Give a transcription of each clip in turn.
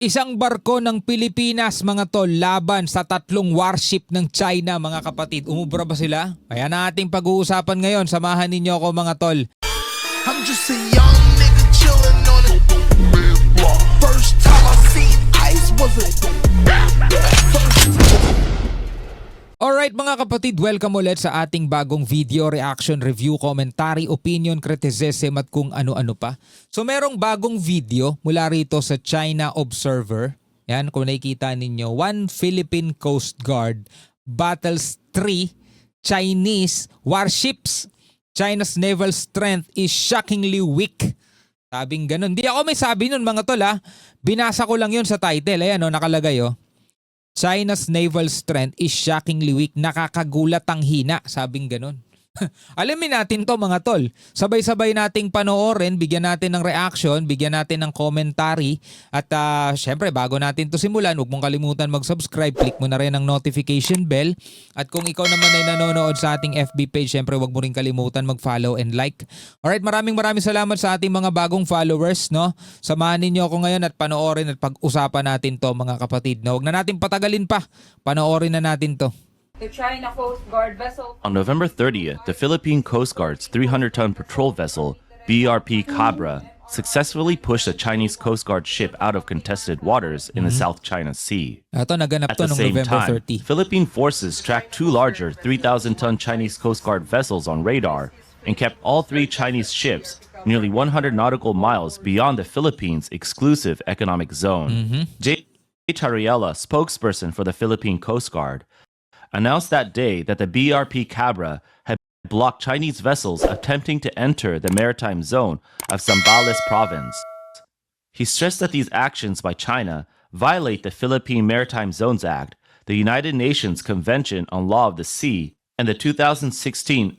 Isang barko ng Pilipinas mga tol laban sa tatlong warship ng China mga kapatid. Umubra ba sila? Kaya na ating pag-uusapan ngayon. Samahan ninyo ako mga tol. I'm just a young nigga chillin' on it. First time I seen ice was a Alright mga kapatid, welcome ulit sa ating bagong video, reaction, review, commentary, opinion, criticism at kung ano-ano pa. So merong bagong video mula rito sa China Observer. Yan, kung nakikita ninyo, one Philippine Coast Guard battles 3 Chinese warships. China's naval strength is shockingly weak. Sabing ganun. Di ako may sabi nun mga tol ha. Binasa ko lang yun sa title. Ayan o, nakalagay o. China's naval strength is shockingly weak. Nakakagulat ang hina. Sabing ganun. Alamin natin to mga tol. Sabay-sabay nating panoorin, bigyan natin ng reaction, bigyan natin ng commentary. At syempre bago natin to simulan, huwag mong kalimutan mag-subscribe. Click mo na rin ang notification bell. At kung ikaw naman ay nanonood sa ating FB page, syempre huwag mo rin kalimutan mag-follow and like. Alright, maraming salamat sa ating mga bagong followers. No? Samahan ninyo ako ngayon at panoorin at pag-usapan natin to mga kapatid. No? Huwag na natin patagalin pa. Panoorin na natin to. The China Coast Guard vessel. On November 30th, the Philippine Coast Guard's 300-ton patrol vessel, BRP Cabra, successfully pushed a Chinese Coast Guard ship out of contested waters in the South China Sea. Ito, naganap At to the noong same November time, 30. Philippine forces tracked two larger 3,000-ton Chinese Coast Guard vessels on radar and kept all three Chinese ships nearly 100 nautical miles beyond the Philippines' exclusive economic zone. J. Chariela, spokesperson for the Philippine Coast Guard, announced that day that the BRP Cabra had blocked Chinese vessels attempting to enter the maritime zone of Zambales province. He stressed that these actions by China violate the Philippine Maritime Zones Act, the United Nations Convention on Law of the Sea, and the 2016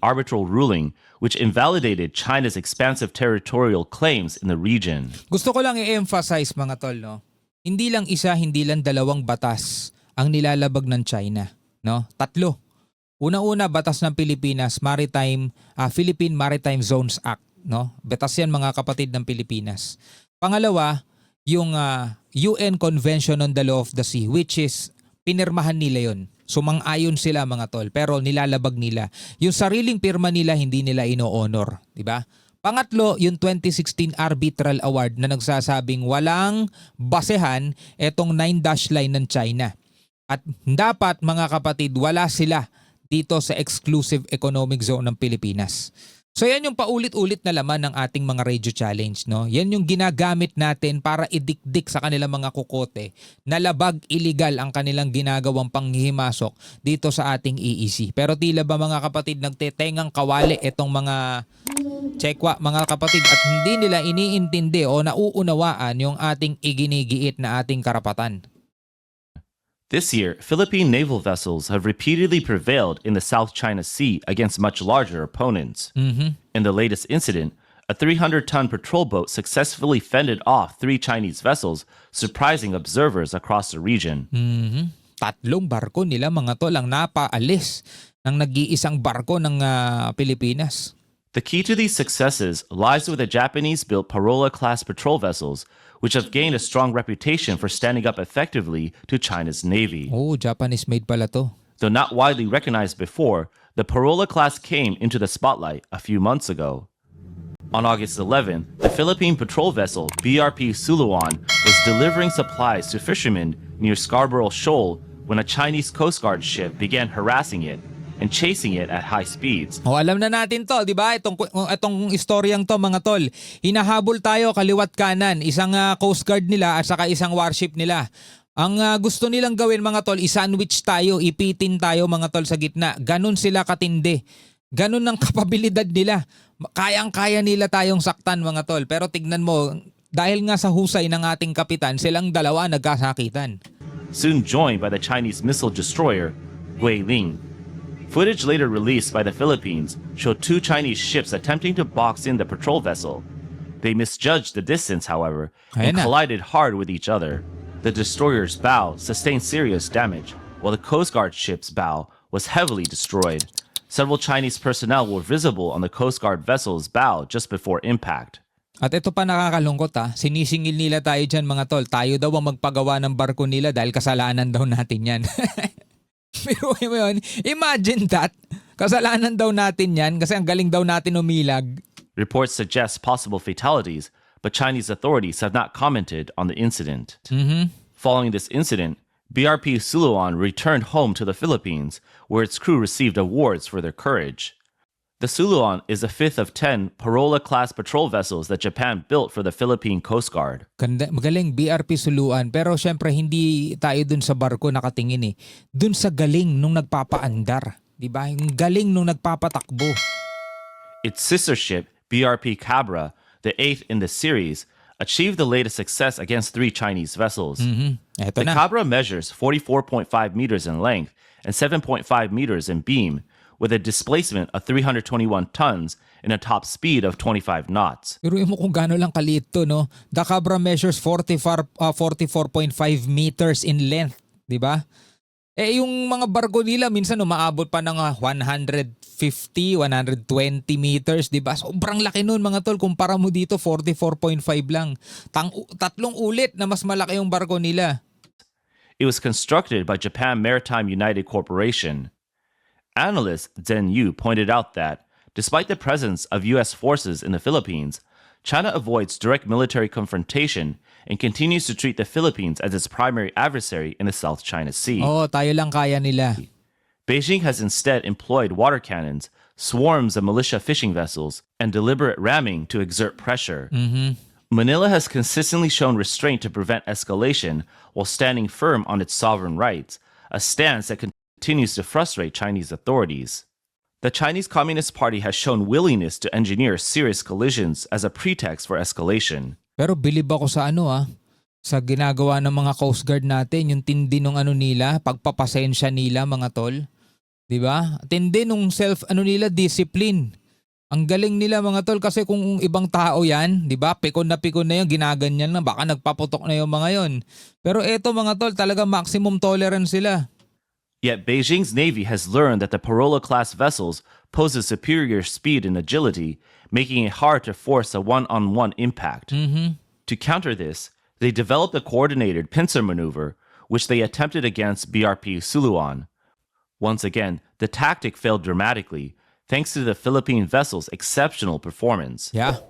arbitral ruling which invalidated China's expansive territorial claims in the region. Gusto ko lang i-emphasize mga tol, no? Hindi lang isa, hindi lang dalawang batas ang nilalabag ng China. No? 3. Una-una, batas ng Pilipinas, Philippine Maritime Zones Act. No? Batas yan mga kapatid ng Pilipinas. Pangalawa, yung UN Convention on the Law of the Sea, which is pinirmahan nila yon. Sumang-ayon sila mga tol, pero nilalabag nila. Yung sariling pirma nila, hindi nila ino-honor. Diba? Pangatlo, yung 2016 Arbitral Award na nagsasabing walang basehan etong 9-dash line ng China. At dapat mga kapatid, wala sila dito sa exclusive economic zone ng Pilipinas. So yan yung paulit-ulit na laman ng ating mga radio challenge. No? Yan yung ginagamit natin para idikdik sa kanilang mga kukote na labag illegal ang kanilang ginagawang panghihimasok dito sa ating EEZ. Pero tila ba mga kapatid, nagtetengang kawali itong mga tsekwa mga kapatid at hindi nila iniintindi o nauunawaan yung ating iginigiit na ating karapatan. This year, Philippine naval vessels have repeatedly prevailed in the South China Sea against much larger opponents. In the latest incident, a 300-ton patrol boat successfully fended off 3 Chinese vessels, surprising observers across the region. 3 barko nila mga tol ang napaalis ng nag-iisang barko ng Pilipinas. The key to these successes lies with the Japanese-built Parola-class patrol vessels, which have gained a strong reputation for standing up effectively to China's navy. Oh, Japanese-made pala to. Though not widely recognized before, the Parola-class came into the spotlight a few months ago. On August 11, the Philippine patrol vessel BRP Suluan was delivering supplies to fishermen near Scarborough Shoal when a Chinese Coast Guard ship began harassing it and chasing it at high speeds. Oh, alam na natin to, di ba? Itong istoryang to mga tol. Hinahabol tayo kaliwat kanan, isang Coast Guard nila at saka isang warship nila. Ang gusto nilang gawin mga tol, i-sandwich tayo, ipitin tayo mga tol sa gitna. Ganon sila katindi. Ganon ang kapabilidad nila. Kayang-kaya nila tayong saktan mga tol. Pero tignan mo, dahil nga sa husay ng ating kapitan, silang dalawa nagkasakitan. Soon joined by the Chinese missile destroyer, Guiling. Footage later released by the Philippines showed 2 Chinese ships attempting to box in the patrol vessel. They misjudged the distance, however, and collided hard with each other. The destroyer's bow sustained serious damage, while the Coast Guard ship's bow was heavily destroyed. Several Chinese personnel were visible on the Coast Guard vessel's bow just before impact. At ito pa nakakalungkot sinisingil nila tayo dyan mga tol. Tayo daw ang magpagawa ng barko nila dahil kasalanan daw natin yan. Pero yun, imagine that. Kasalanan daw natin yan kasi ang galing daw natin umilag. Reports suggest possible fatalities, but Chinese authorities have not commented on the incident. Following this incident, BRP Suluan returned home to the Philippines, where its crew received awards for their courage. The Suluan is the fifth of 10 Parola-class patrol vessels that Japan built for the Philippine Coast Guard. Magaling BRP Suluan, pero syempre hindi tayo dun sa barko nakatingin Dun sa galing nung nagpapaandar, 'di ba? Yung galing nung nagpapatakbo. Its sister ship, BRP Cabra, the eighth in the series, achieved the latest success against 3 Chinese vessels. Eto The na. Cabra measures 44.5 meters in length and 7.5 meters in beam, with a displacement of 321 tons and a top speed of 25 knots. Pero mo kung gaano lang kaliit to, no? The Cabra measures 44.5 meters in length, 'di ba? Yung mga barko nila minsan umaabot pa ng 150, 120 meters, 'di ba? Sobrang laki nun mga tol, kumpara mo dito 44.5 lang. Tatlong ulit na mas malaki yung barko nila. It was constructed by Japan Maritime United Corporation. Analyst Zhen Yu pointed out that, despite the presence of U.S. forces in the Philippines, China avoids direct military confrontation and continues to treat the Philippines as its primary adversary in the South China Sea. Tayo lang kaya nila. Beijing has instead employed water cannons, swarms of militia fishing vessels, and deliberate ramming to exert pressure. Manila has consistently shown restraint to prevent escalation while standing firm on its sovereign rights, a stance that continues to frustrate Chinese authorities. The Chinese Communist Party has shown willingness to engineer serious collisions as a pretext for escalation. Pero bilib ako sa sa ginagawa ng mga Coast Guard natin, yung tindi ng nila, pagpapasensya nila mga tol. 'Di ba? Tindi nung discipline. Ang galing nila mga tol kasi kung ibang tao yan, 'di ba? Pikon na yan, ginaganyan na, baka nagpaputok na yung mga yon. Pero eto mga tol, talaga maximum tolerance sila. Yet Beijing's navy has learned that the Parola-class vessels pose a superior speed and agility, making it hard to force a one-on-one impact. To counter this, they developed a coordinated pincer maneuver, which they attempted against BRP Suluan. Once again, the tactic failed dramatically, thanks to the Philippine vessel's exceptional performance. Yeah.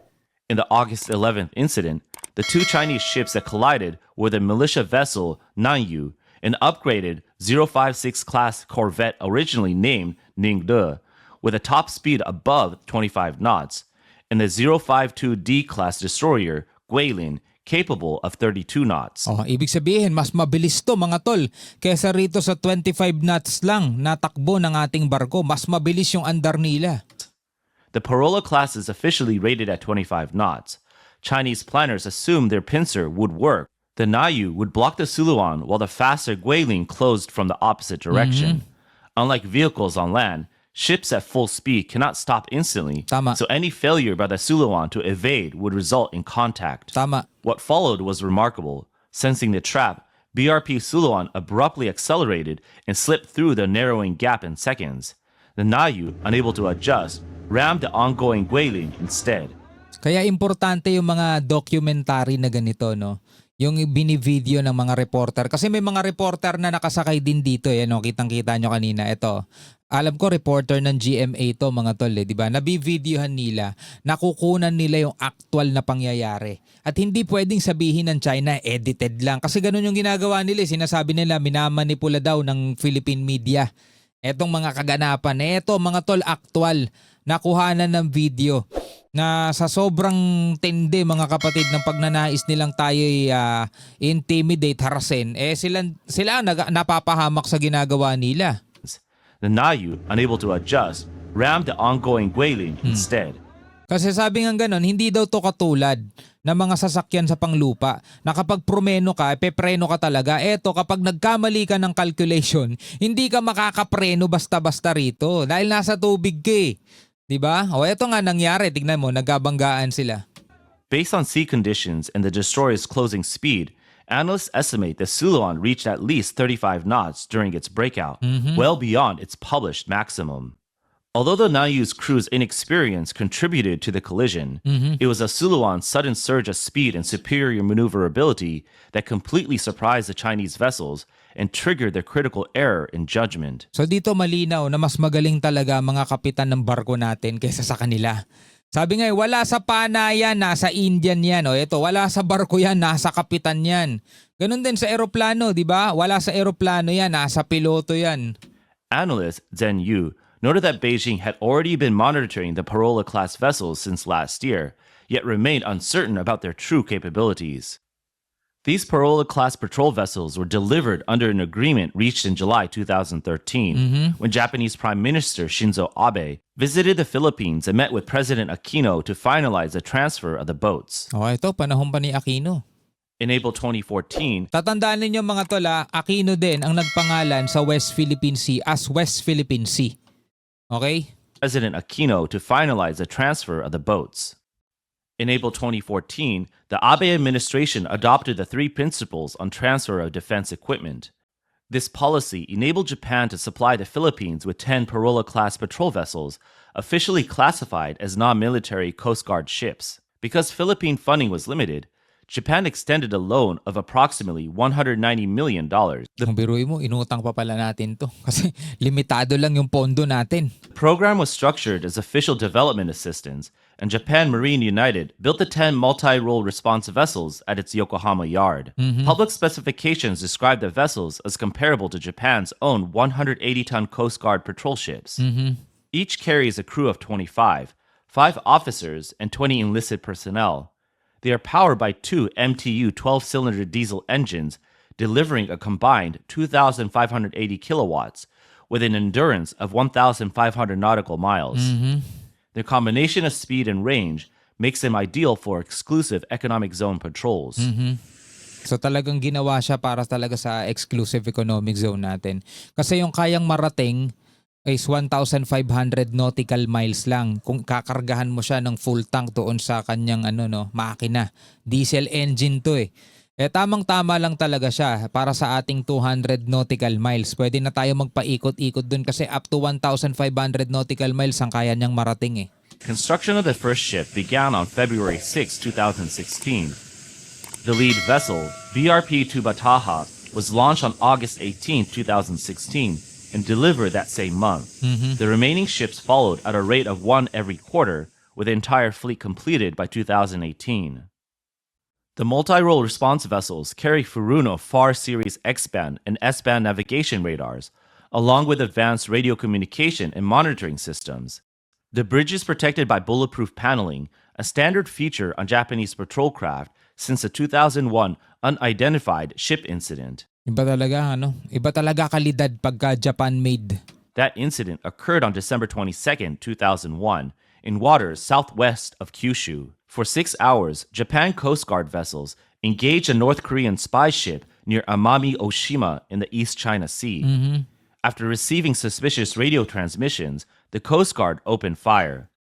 In the August 11th incident, the 2 Chinese ships that collided were the militia vessel Nanyu, an upgraded 056 class corvette originally named Ningde, with a top speed above 25 knots, and the 052D class destroyer Guilin, capable of 32 knots. Ibig sabihin, mas mabilis to mga tol. Kesa rito sa 25 knots lang na takbo ng ating barko, mas mabilis yung andar nila. The Parola-class is officially rated at 25 knots. Chinese planners assumed their pincer would work. The Nayu would block the Suluan while the faster Guilin closed from the opposite direction. Unlike vehicles on land, ships at full speed cannot stop instantly, Tama. so any failure by the Suluan to evade would result in contact. Tama. What followed was remarkable. Sensing the trap, BRP Suluan abruptly accelerated and slipped through the narrowing gap in seconds. The Nayu, unable to adjust, rammed the ongoing Guilin instead. Kaya importante yung mga documentary na ganito, no? Yung binivideo ng mga reporter. Kasi may mga reporter na nakasakay din dito. No? Kitang-kita nyo kanina. Ito. Alam ko reporter ng GMA to mga tol. Di ba? Nabivideohan nila. Nakukunan nila yung actual na pangyayari. At hindi pwedeng sabihin ng China edited lang. Kasi ganun yung ginagawa nila. Sinasabi nila minamanipula daw ng Philippine media. Etong mga kaganapan. Eto mga tol, actual. Nakuhanan ng video. Na sa sobrang tindi mga kapatid ng pagnanais nilang tayo intimidate, harasin, sila napapahamak sa ginagawa nila. The Nayu, unable to adjust, rammed the ongoing Guilin instead. Kasi sabi nga ganon, hindi daw to katulad ng mga sasakyan sa panglupa na kapag promeno ka, pepreno ka talaga. Eto, kapag nagkamali ka ng calculation, hindi ka makakapreno basta-basta rito dahil nasa tubig ka eh. Diba? Ito nga nangyari. Tignan mo, nagkabanggaan sila. Based on sea conditions and the destroyer's closing speed, analysts estimate the Suluan reached at least 35 knots during its breakout, well beyond its published maximum. Although the Nayu's crew's inexperience contributed to the collision, it was Asuluan's sudden surge of speed and superior maneuverability that completely surprised the Chinese vessels and triggered their critical error in judgment. So dito malinaw na mas magaling talaga mga kapitan ng barko natin kaysa sa kanila. Sabi nga wala sa pana yan, nasa Indian yan. O ito, wala sa barko yan, nasa kapitan yan. Ganun din sa eroplano, di ba? Wala sa eroplano yan, nasa piloto yan. Analyst Zhen Yu noted that Beijing had already been monitoring the Parola-class vessels since last year, yet remained uncertain about their true capabilities. These Parola-class patrol vessels were delivered under an agreement reached in July 2013, when Japanese Prime Minister Shinzo Abe visited the Philippines and met with President Aquino to finalize the transfer of the boats. O ito, panahon pa ni Aquino. In April 2014, Tatandaan ninyo mga tol, Aquino din ang nagpangalan sa West Philippine Sea as West Philippine Sea. Okay? President Aquino to finalize the transfer of the boats. In April 2014, the Abe administration adopted the three principles on transfer of defense equipment. This policy enabled Japan to supply the Philippines with 10 Parola-class patrol vessels, officially classified as non-military Coast Guard ships. Because Philippine funding was limited, Japan extended a loan of approximately $190 million. Kung biruin mo, inutang pa pala natin to. Kasi limitado lang yung pondo natin. The program was structured as official development assistance, and Japan Marine United built the 10 multi-role response vessels at its Yokohama yard. Public specifications described the vessels as comparable to Japan's own 180-ton Coast Guard patrol ships. Each carries a crew of 25, 5 officers, and 20 enlisted personnel. They are powered by 2 MTU 12-cylinder diesel engines, delivering a combined 2,580 kilowatts with an endurance of 1,500 nautical miles. Their combination of speed and range makes them ideal for exclusive economic zone patrols. So talagang ginawa siya para talaga sa exclusive economic zone natin. Kasi yung kayang marating is 1,500 nautical miles lang kung kakargahan mo siya ng full tank doon sa kanyang makina. Diesel engine to eh. Tamang-tama lang talaga siya para sa ating 200 nautical miles. Pwede na tayo magpaikot-ikot dun kasi up to 1,500 nautical miles ang kaya niyang marating eh. Construction of the first ship began on February 6, 2016. The lead vessel, BRP Tubataha, was launched on August 18, 2016, and delivered that same month. The remaining ships followed at a rate of 1 every quarter, with the entire fleet completed by 2018. The multi-role response vessels carry Furuno FAR Series X-band and S-band navigation radars, along with advanced radio communication and monitoring systems. The bridge is protected by bulletproof paneling, a standard feature on Japanese patrol craft since the 2001 unidentified ship incident. Iba talaga Iba talaga kalidad pagka Japan-made. That incident occurred on December 22, 2001, in waters southwest of Kyushu. For 6 hours, Japan Coast Guard vessels engaged a North Korean spy ship near Amami Oshima in the East China Sea. After receiving suspicious radio transmissions, the Coast Guard opened fire.